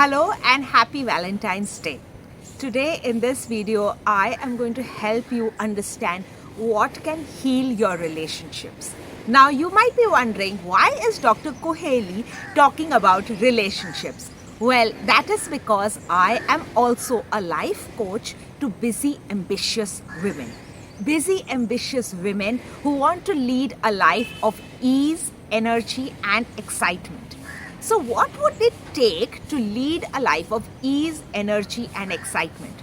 Hello and happy Valentine's Day. Today in this video, I am going to help you understand what can heal your relationships. Now you might be wondering, why is Dr. Koheli talking about relationships? Well, that is because I am also a life coach to busy, ambitious women. Busy, ambitious women who want to lead a life of ease, energy and excitement. So what would it take to lead a life of ease, energy and excitement?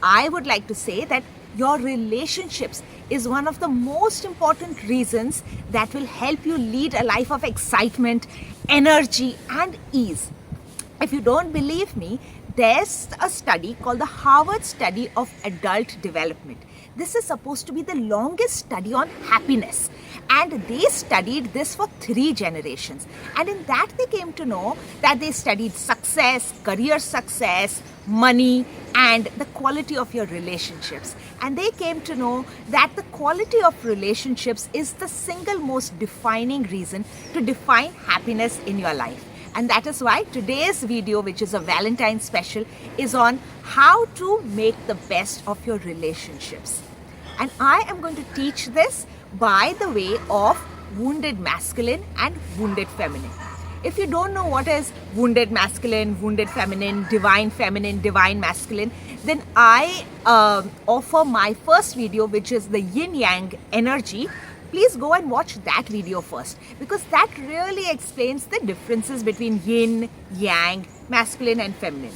I would like to say that your relationships is one of the most important reasons that will help you lead a life of excitement, energy and ease. If you don't believe me, there's a study called the Harvard Study of Adult Development. This is supposed to be the longest study on happiness, and they studied this for 3 generations, and in that they came to know that they studied success, career success, money and the quality of your relationships, and they came to know that the quality of relationships is the single most defining reason to define happiness in your life. And that is why today's video, which is a Valentine special, is on how to make the best of your relationships. And I am going to teach this by the way of wounded masculine and wounded feminine. If you don't know what is wounded masculine, wounded feminine, divine masculine, then I offer my first video, which is the yin yang energy. Please go and watch that video first, because that really explains the differences between yin, yang, masculine and feminine.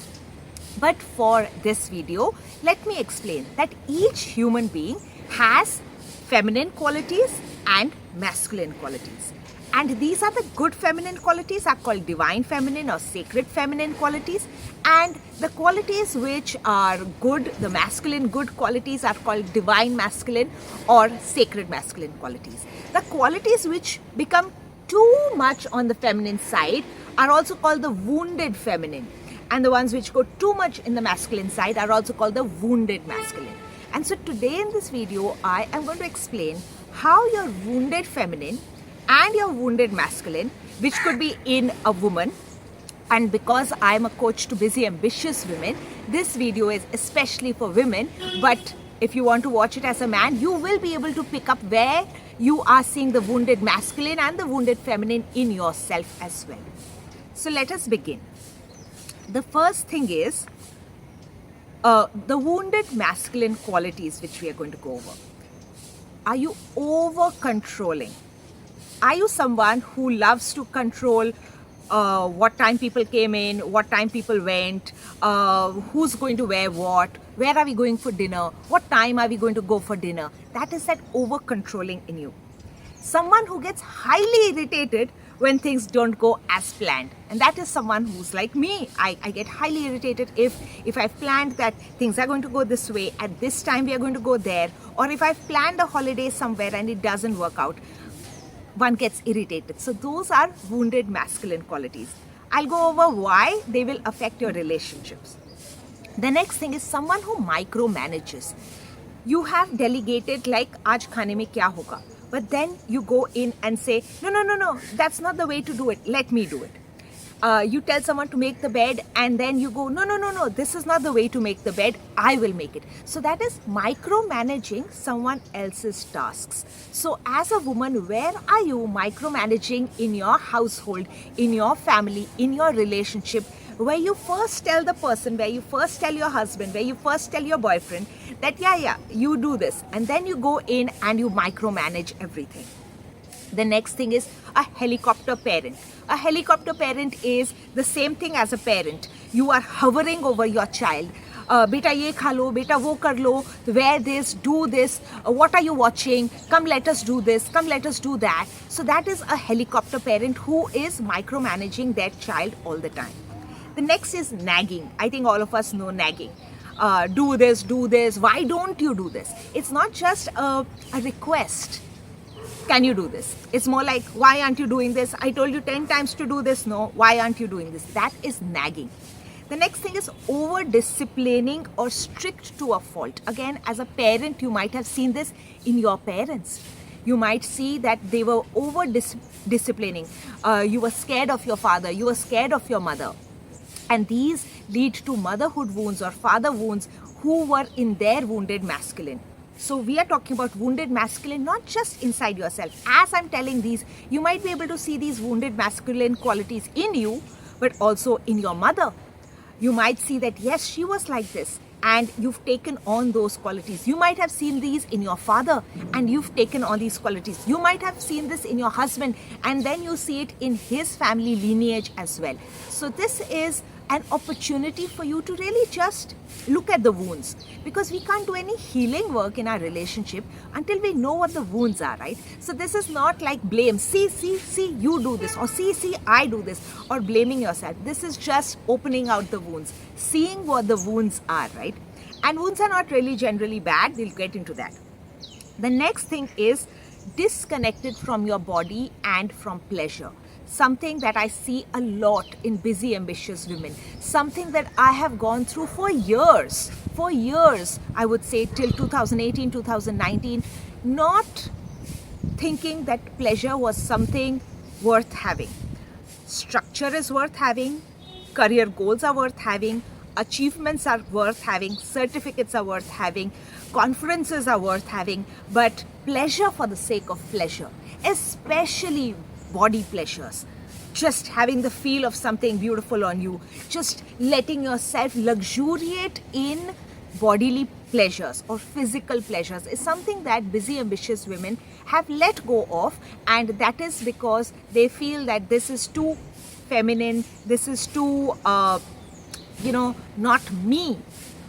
But for this video, let me explain that each human being has feminine qualities and masculine qualities. And these are the good feminine qualities are called divine feminine or sacred feminine qualities. And the qualities which are good, the masculine good qualities, are called divine masculine or sacred masculine qualities. The qualities which become too much on the feminine side are also called the wounded feminine. And the ones which go too much in the masculine side are also called the wounded masculine. And so today in this video, I am going to explain how your wounded feminine and your wounded masculine, which could be in a woman, and because I am a coach to busy ambitious women, this video is especially for women, but if you want to watch it as a man, you will be able to pick up where you are seeing the wounded masculine and the wounded feminine in yourself as well. So let us begin. The first thing is the wounded masculine qualities which we are going to go over. Are you over controlling? Are you someone who loves to control what time people came in, what time people went, who's going to wear what, where are we going for dinner, what time are we going to go for dinner? That is that over controlling in you. Someone who gets highly irritated when things don't go as planned, and that is someone who's like me. I get highly irritated if I've planned that things are going to go this way, at this time we are going to go there, or if I've planned a holiday somewhere and it doesn't work out. One gets irritated. So those are wounded masculine qualities. I'll go over why they will affect your relationships. The next thing is someone who micromanages. You have delegated like, aaj khane mein kya hoga? But then you go in and say, no, that's not the way to do it. Let me do it. You tell someone to make the bed and then you go, no, this is not the way to make the bed. I will make it. So that is micromanaging someone else's tasks. So as a woman, where are you micromanaging in your household, in your family, in your relationship, where you first tell the person, where you first tell your husband, where you first tell your boyfriend that yeah, you do this, and then you go in and you micromanage everything. The next thing is a helicopter parent. A helicopter parent is the same thing as a parent. You are hovering over your child. Beta ye kha lo, beta wo kar lo, wear this, do this, what are you watching, come let us do this, come let us do that. So that is a helicopter parent who is micromanaging their child all the time. The next is nagging. I think all of us know nagging. Do this, why don't you do this? It's not just a request. Can you do this? It's more like, why aren't you doing this? I told you 10 times to do this. No, why aren't you doing this? That is nagging. The next thing is over disciplining or strict to a fault. Again, as a parent, you might have seen this in your parents. You might see that they were over disciplining. You were scared of your father. You were scared of your mother. And these lead to motherhood wounds or father wounds who were in their wounded masculine. So we are talking about wounded masculine, not just inside yourself. As I'm telling these, you might be able to see these wounded masculine qualities in you, but also in your mother. You might see that, yes, she was like this, and you've taken on those qualities. You might have seen these in your father, and you've taken on these qualities. You might have seen this in your husband, and then you see it in his family lineage as well. So this is an opportunity for you to really just look at the wounds, because we can't do any healing work in our relationship until we know what the wounds are, right? So this is not like blame, see, you do this, or see, I do this, or blaming yourself. This is just opening out the wounds, seeing what the wounds are, right? And wounds are not really generally bad. We'll get into that. The next thing is disconnected from your body and from pleasure. Something that I see a lot in busy, ambitious women. Something that I have gone through for years, I would say till 2018, 2019, not thinking that pleasure was something worth having. Structure is worth having, career goals are worth having, achievements are worth having, certificates are worth having, conferences are worth having, but pleasure for the sake of pleasure, especially body pleasures, just having the feel of something beautiful on you, just letting yourself luxuriate in bodily pleasures or physical pleasures is something that busy, ambitious women have let go of, and that is because they feel that this is too feminine, this is too, not me,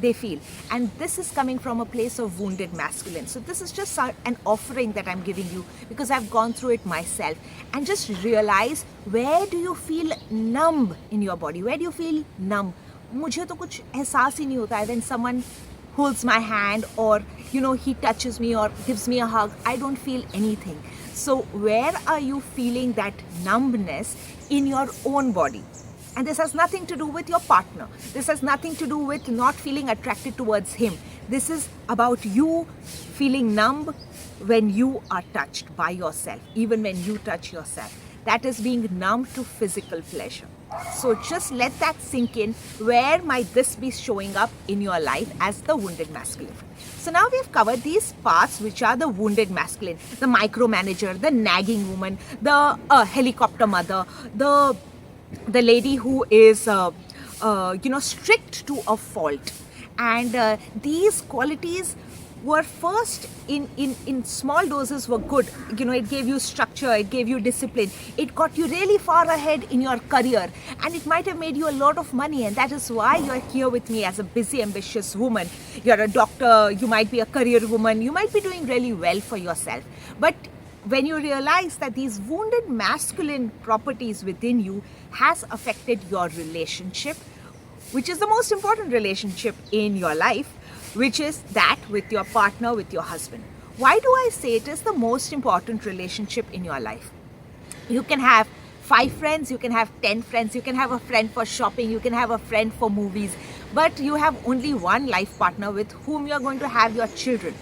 they feel. And this is coming from a place of wounded masculine. So this is just an offering that I'm giving you, because I've gone through it myself. And just realize, where do you feel numb in your body? Where do you feel numb? मुझे तो कुछ एहसास ही नहीं होता है when someone holds my hand, or he touches me or gives me a hug. I don't feel anything. So where are you feeling that numbness in your own body? And this has nothing to do with your partner. This has nothing to do with not feeling attracted towards him. This is about you feeling numb when you are touched by yourself, even when you touch yourself. That is being numb to physical pleasure. So just let that sink in. Where might this be showing up in your life as the wounded masculine? So now we've covered these parts which are the wounded masculine, the micromanager, the nagging woman, the helicopter mother, the lady who is strict to a fault. And these qualities were first in small doses were good. It gave you structure, it gave you discipline, it got you really far ahead in your career, and it might have made you a lot of money. And that is why you're here with me as a busy, ambitious woman. You're a doctor, you might be a career woman, you might be doing really well for yourself. But when you realize that these wounded masculine properties within you has affected your relationship, which is the most important relationship in your life, which is that with your partner, with your husband. Why do I say it is the most important relationship in your life? You can have 5 friends, you can have 10 friends, you can have a friend for shopping, you can have a friend for movies, but you have only one life partner with whom you are going to have your children.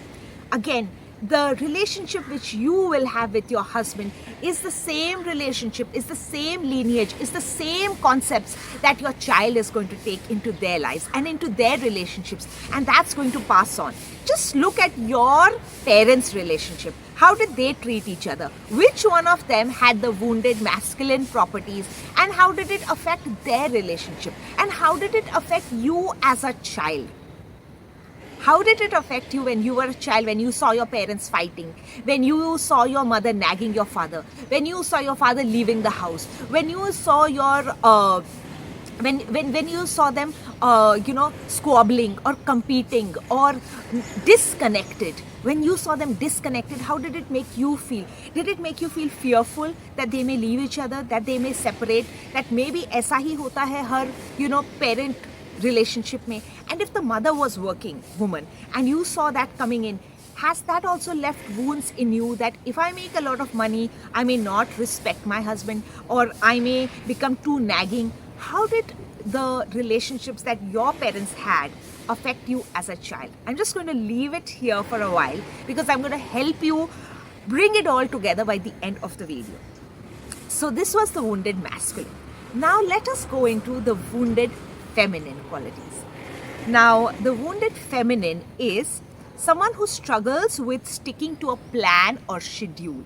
Again, the relationship which you will have with your husband is the same relationship, is the same lineage, is the same concepts that your child is going to take into their lives and into their relationships, and that's going to pass on. Just look at your parents' relationship. How did they treat each other? Which one of them had the wounded masculine properties, and how did it affect their relationship? And how did it affect you as a child? How did it affect you when you were a child, when you saw your parents fighting, when you saw your mother nagging your father, when you saw your father leaving the house, when you saw your when you saw them squabbling or competing or disconnected? When you saw them disconnected, how did it make you feel? Did it make you feel fearful that they may leave each other, that they may separate, that maybe ऐसा ही होता है हर parent relationship mein? And if the mother was working woman and you saw that coming in, has that also left wounds in you that if I make a lot of money, I may not respect my husband, or I may become too nagging? How did the relationships that your parents had affect you as a child? I'm just going to leave it here for a while, because I'm going to help you bring it all together by the end of the video. So this was the wounded masculine. Now let us go into the wounded feminine qualities. Now, the wounded feminine is someone who struggles with sticking to a plan or schedule.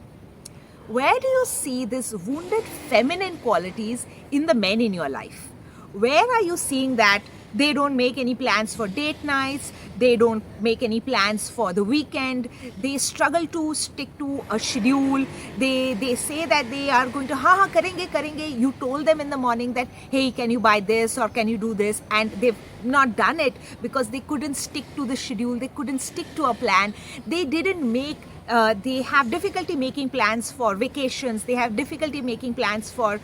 Where do you see these wounded feminine qualities in the men in your life? Where are you seeing that they don't make any plans for date nights, they don't make any plans for the weekend, they struggle to stick to a schedule, they say that they are going to, karenge. You told them in the morning that, hey, can you buy this or can you do this? And they've not done it because they couldn't stick to the schedule, they couldn't stick to a plan, they didn't make they have difficulty making plans for vacations, they have difficulty making plans for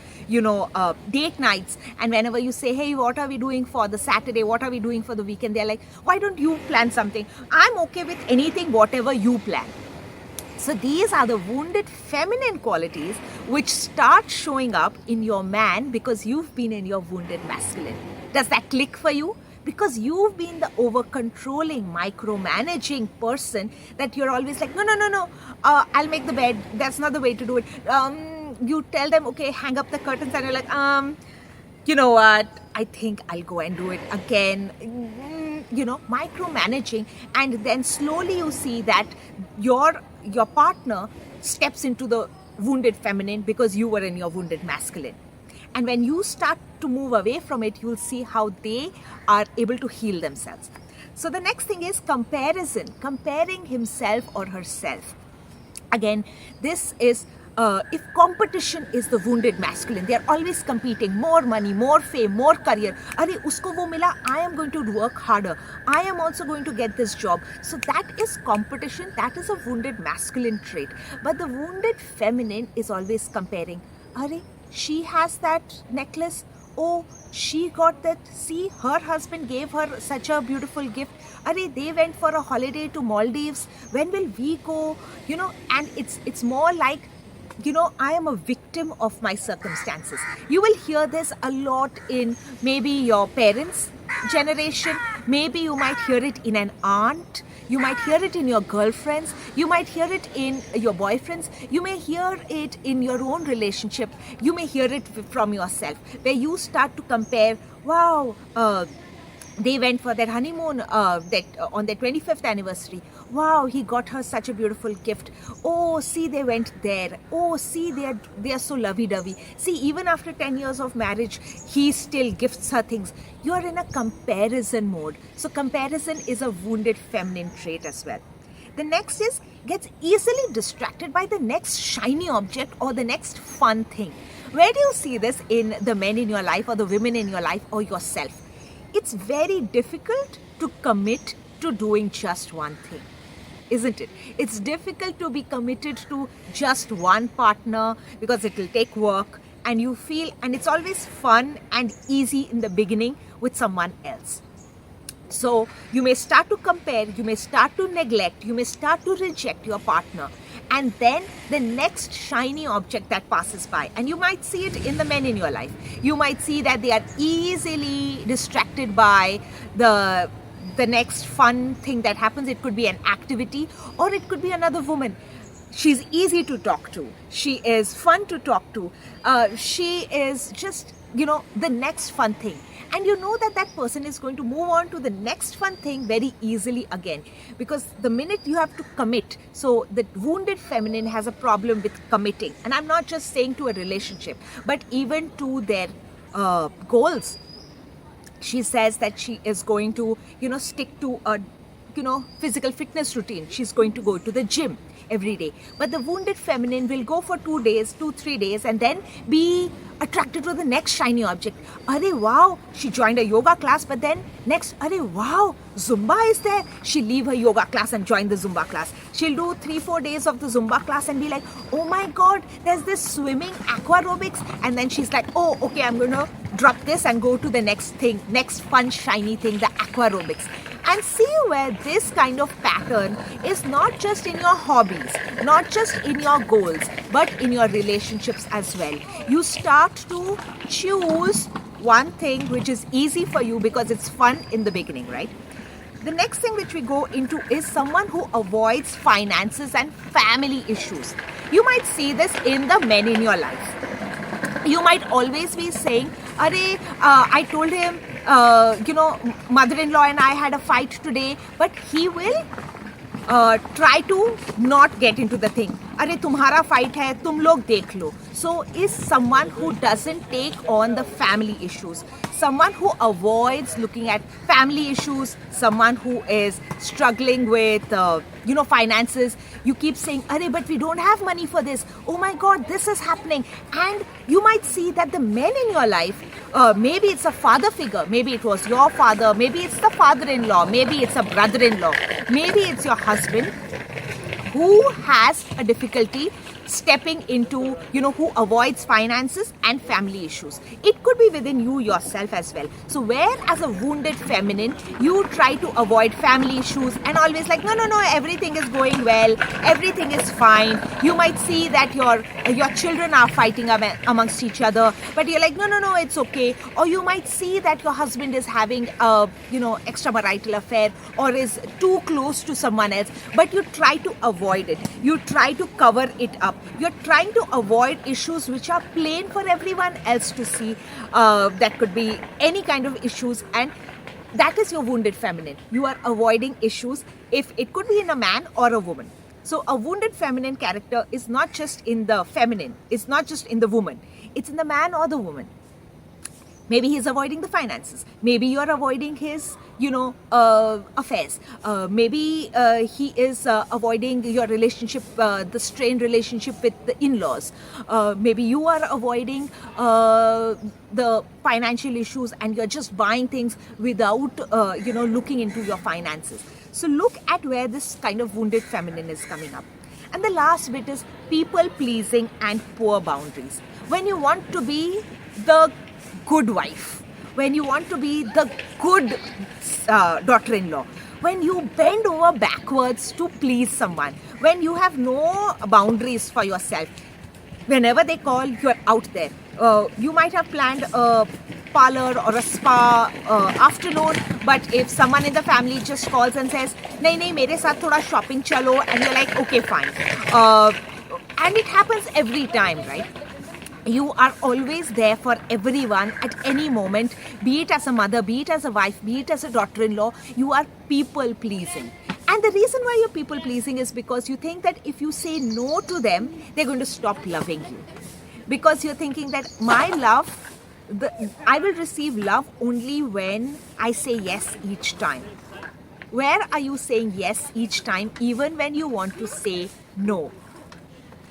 date nights. And whenever you say, hey, what are we doing for the Saturday, what are we doing for the weekend, they're like, why don't you plan something? I'm okay with anything whatever you plan. So these are the wounded feminine qualities which start showing up in your man because you've been in your wounded masculine. Does that click for you? Because you've been the over-controlling, micromanaging person that you're always like, no, I'll make the bed. That's not the way to do it. You tell them, okay, hang up the curtains, and you're like, you know what? I think I'll go and do it again. Micromanaging, and then slowly you see that your partner steps into the wounded feminine because you were in your wounded masculine. And when you start to move away from it, you'll see how they are able to heal themselves. So the next thing is comparison, comparing himself or herself. Again, this is if competition is the wounded masculine, they are always competing, more money, more fame, more career. Arey, usko wo mila, I am going to work harder. I am also going to get this job. So that is competition. That is a wounded masculine trait. But the wounded feminine is always comparing. Arey, she has that necklace. Oh, she got that. See, her husband gave her such a beautiful gift. Arey, they went for a holiday to Maldives. When will we go? And it's more like, I am a victim of my circumstances. You will hear this a lot in maybe your parents' generation. Maybe you might hear it in an aunt. You might hear it in your girlfriends. You might hear it in your boyfriends. You may hear it in your own relationship. You may hear it from yourself, where you start to compare, wow, they went for their honeymoon on their 25th anniversary. Wow, he got her such a beautiful gift. Oh, see, they went there. Oh, see, they are so lovey-dovey. See, even after 10 years of marriage, he still gifts her things. You're in a comparison mode. So comparison is a wounded feminine trait as well. The next is gets easily distracted by the next shiny object or the next fun thing. Where do you see this in the men in your life or the women in your life or yourself? It's very difficult to commit to doing just one thing, isn't it? It's difficult to be committed to just one partner because it will take work, and you feel, and it's always fun and easy in the beginning with someone else. So you may start to compare, you may start to neglect, you may start to reject your partner, and then the next shiny object that passes by, and you might see it in the men in your life. You might see that they are easily distracted by the next fun thing that happens. It could be an activity or it could be another woman. She's easy to talk to. She is fun to talk to. She is just, the next fun thing. And you know that person is going to move on to the next fun thing very easily again. Because the minute you have to commit, so the wounded feminine has a problem with committing. And I'm not just saying to a relationship, but even to their goals. She says that she is going to, stick to a, physical fitness routine. She's going to go to the gym every day. But the wounded feminine will go for 2 days, 2-3 days, and then be attracted to the next shiny object. Arey, wow, she joined a yoga class, but then next, arey, wow, Zumba is there. She'll leave her yoga class and join the Zumba class. She'll do 3-4 days of the Zumba class and be like, oh my God, there's this swimming aqua aerobics. And then she's like, oh, okay, I'm going to drop this and go to the next thing, next fun, shiny thing, the aqua aerobics. And see where this kind of pattern is not just in your hobbies, not just in your goals, but in your relationships as well. You start to choose one thing which is easy for you because it's fun in the beginning, right? The next thing which we go into is someone who avoids finances and family issues. You might see this in the men in your life. You might always be saying, Arey, I told him mother-in-law and I had a fight today, but he will try to not get into the thing. अरे तुम्हारा fight है, तुम लोग देख लो. So is someone who doesn't take on the family issues, someone who avoids looking at family issues, someone who is struggling with finances. You keep saying, "Arey, but we don't have money for this. Oh my God, this is happening." And you might see that the men in your life, maybe it's a father figure, maybe it was your father, maybe it's the father-in-law, maybe it's a brother-in-law, maybe it's your husband, who has a difficulty stepping into, who avoids finances and family issues. It could be within you yourself as well. So where as a wounded feminine, you try to avoid family issues and always like, no, everything is going well, everything is fine. You might see that your children are fighting amongst each other, but you're like, no, it's okay. Or you might see that your husband is having a, extramarital affair or is too close to someone else, but you try to avoid it. You try to cover it up. You're trying to avoid issues which are plain for everyone else to see. That could be any kind of issues, and that is your wounded feminine. You are avoiding issues. If it could be in a man or a woman. So a wounded feminine character is not just in the feminine. It's not just in the woman. It's in the man or the woman. Maybe he's avoiding the finances. Maybe you're avoiding his, affairs. Maybe he is avoiding your relationship, the strained relationship with the in-laws. Maybe you are avoiding the financial issues and you're just buying things without, looking into your finances. So look at where this kind of wounded feminine is coming up. And the last bit is people pleasing and poor boundaries. When you want to be the good wife, when you want to be the good daughter-in-law, when you bend over backwards to please someone, when you have no boundaries for yourself, whenever they call, you're out there. You might have planned a parlor or a spa afternoon, but if someone in the family just calls and says, nahi, mere saath thoda shopping chalo, and you're like, okay, fine. And it happens every time, right? You are always there for everyone at any moment, be it as a mother, be it as a wife, be it as a daughter-in-law. You are people pleasing. And the reason why you're people pleasing is because you think that if you say no to them, they're going to stop loving you. Because you're thinking that my love, I will receive love only when I say yes each time. Where are you saying yes each time, even when you want to say no?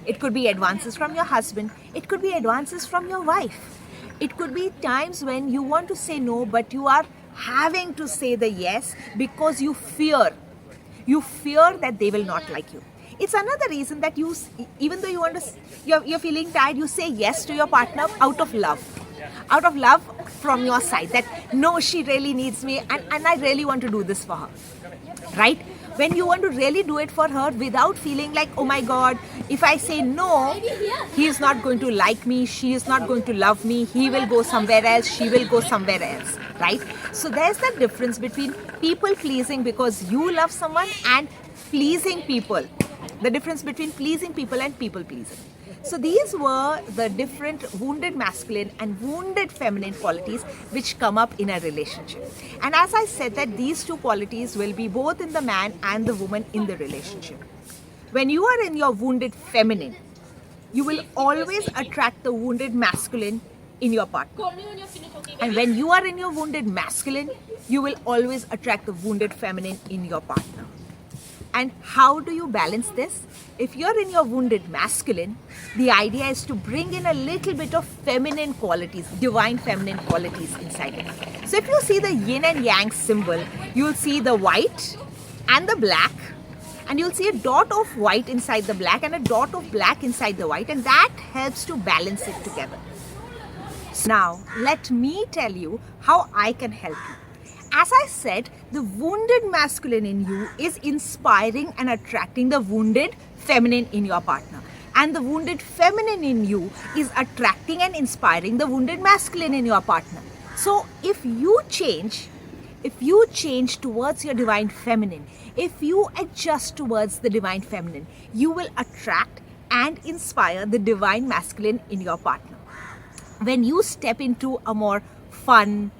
It could be advances from your husband. It could be advances from your wife. It could be times when you want to say no, but you are having to say the yes because you fear. You fear that they will not like you. It's another reason that you, even though you're feeling tired, you say yes to your partner out of love. Out of love from your side, that no, she really needs me and I really want to do this for her. Right? When you want to really do it for her without feeling like, oh my God, if I say no, he is not going to like me, she is not going to love me, he will go somewhere else, she will go somewhere else, right? So there's that difference between people pleasing because you love someone and pleasing people. The difference between pleasing people and people pleasing. So these were the different wounded masculine and wounded feminine qualities which come up in a relationship. And as I said that these two qualities will be both in the man and the woman in the relationship. When you are in your wounded feminine, you will always attract the wounded masculine in your partner. And when you are in your wounded masculine, you will always attract the wounded feminine in your partner. And how do you balance this? If you're in your wounded masculine, the idea is to bring in a little bit of feminine qualities, divine feminine qualities inside it. So if you see the yin and yang symbol, you'll see the white and the black, and you'll see a dot of white inside the black and a dot of black inside the white, and that helps to balance it together. So now, let me tell you how I can help you. As I said, the wounded masculine in you is inspiring and attracting the wounded feminine in your partner. And the wounded feminine in you is attracting and inspiring the wounded masculine in your partner. So if you change towards your divine feminine, if you adjust towards the divine feminine, you will attract and inspire the divine masculine in your partner. When you step into a more fun,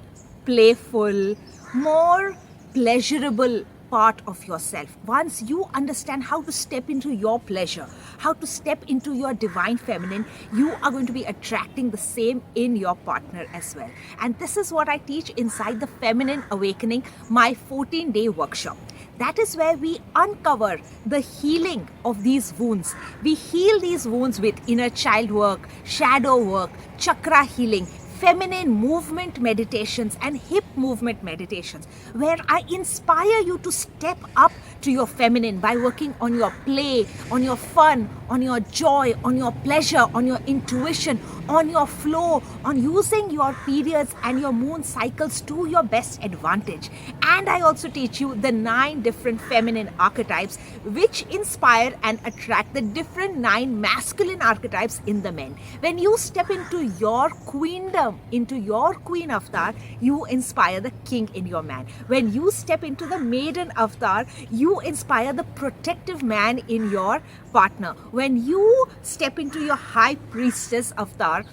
playful, more pleasurable part of yourself. Once you understand how to step into your pleasure, how to step into your divine feminine, you are going to be attracting the same in your partner as well. And this is what I teach inside the Feminine Awakening, my 14-day workshop. That is where we uncover the healing of these wounds. We heal these wounds with inner child work, shadow work, chakra healing, feminine movement meditations and hip movement meditations, where I inspire you to step up to your feminine by working on your play, on your fun, on your joy, on your pleasure, on your intuition, on your flow, on using your periods and your moon cycles to your best advantage. And I also teach you the 9 different feminine archetypes which inspire and attract the different 9 masculine archetypes in the men. When you step into your queendom, into your queen avatar, you inspire the king in your man. When you step into the maiden avatar, you inspire the protective man in your partner. When you step into your high priestess avatar,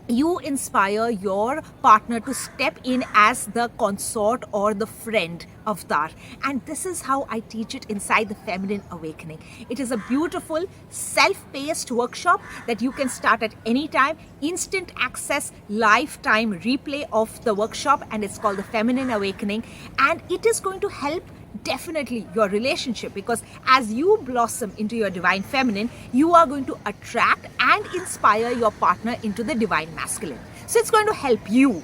you inspire your partner to step in as the consort or the friend avatar. And this is how I teach it inside the Feminine Awakening. It is a beautiful self-paced workshop that you can start at any time, instant access, lifetime replay of the workshop, and it's called the Feminine Awakening. And it is going to help definitely your relationship, because as you blossom into your divine feminine, you are going to attract and inspire your partner into the divine masculine. So it's going to help you.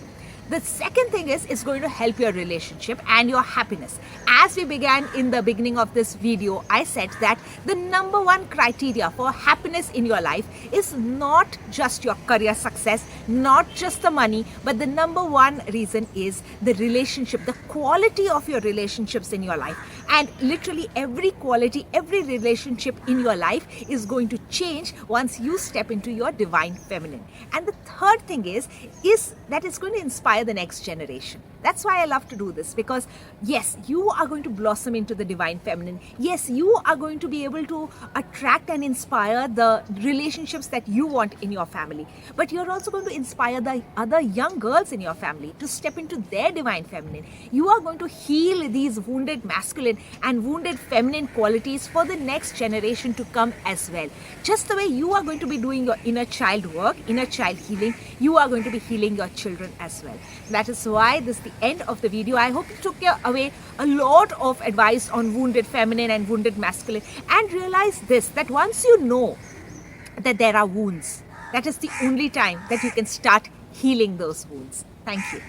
The second thing is, it's going to help your relationship and your happiness. As we began in the beginning of this video, I said that the number 1 criteria for happiness in your life is not just your career success, not just the money, but the number 1 reason is the relationship, the quality of your relationships in your life. And literally every quality, every relationship in your life is going to change once you step into your divine feminine. And the third thing is that it's going to inspire the next generation. That's why I love to do this, because yes, you are going to blossom into the divine feminine. Yes, you are going to be able to attract and inspire the relationships that you want in your family. But you're also going to inspire the other young girls in your family to step into their divine feminine. You are going to heal these wounded masculine and wounded feminine qualities for the next generation to come as well. Just the way you are going to be doing your inner child work, inner child healing, you are going to be healing your children as well. That is why this is the end of the video. I hope you took away a lot of advice on wounded feminine and wounded masculine, and realize this, that once you know that there are wounds, that is the only time that you can start healing those wounds. Thank you.